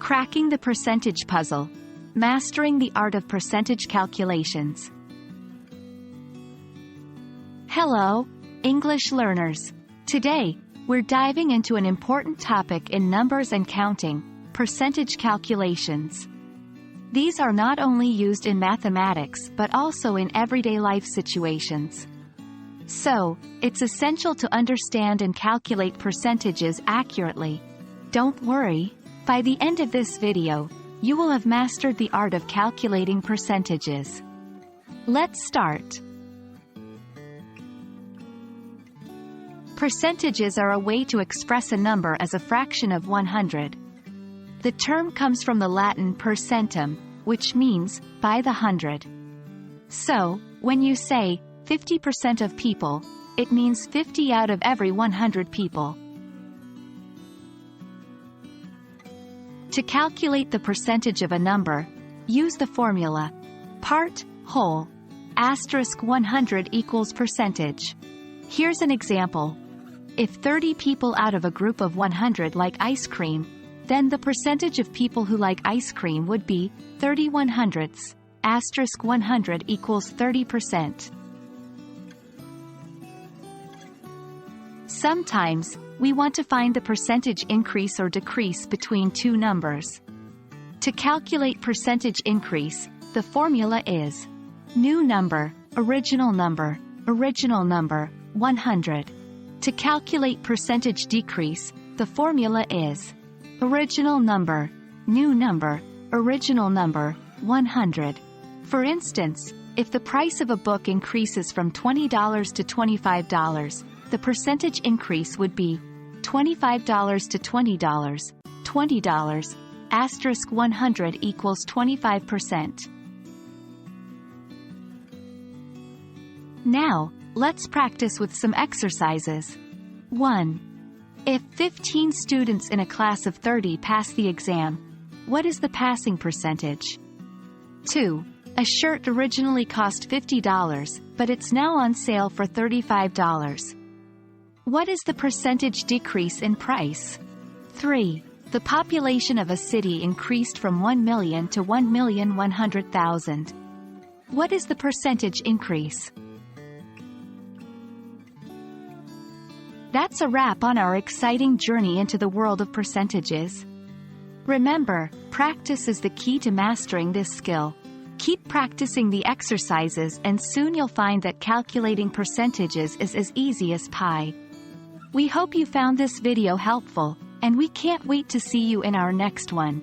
Cracking the percentage puzzle. Mastering the art of percentage calculations. Hello, English learners. Today, we're diving into an important topic in numbers and counting, percentage calculations. These are not only used in mathematics but also in everyday life situations. So, it's essential to understand and calculate percentages accurately. Don't worry, by the end of this video, you will have mastered the art of calculating percentages. Let's start. Percentages are a way to express a number as a fraction of 100. The term comes from the Latin per centum, which means by the hundred. So, when you say 50% of people, it means 50 out of every 100 people. To calculate the percentage of a number, use the formula part, whole, asterisk 100 equals percentage. Here's an example. If 30 people out of a group of 100 like ice cream, then the percentage of people who like ice cream would be 30/100ths, asterisk 100 equals 30%. Sometimes, we want to find the percentage increase or decrease between two numbers. To calculate percentage increase, the formula is new number, original number, 100. To calculate percentage decrease, the formula is original number, new number, original number, 100. For instance, if the price of a book increases from $20 to $25, the percentage increase would be $25 to $20, $20, asterisk 100 equals 25%. Now, let's practice with some exercises. 1. If 15 students in a class of 30 pass the exam, what is the passing percentage? 2. A shirt originally cost $50, but it's now on sale for $35. What is the percentage decrease in price? 3. The population of a city increased from 1 million to 1,100,000. What is the percentage increase? That's a wrap on our exciting journey into the world of percentages. Remember, practice is the key to mastering this skill. Keep practicing the exercises and soon you'll find that calculating percentages is as easy as pie. We hope you found this video helpful, and we can't wait to see you in our next one.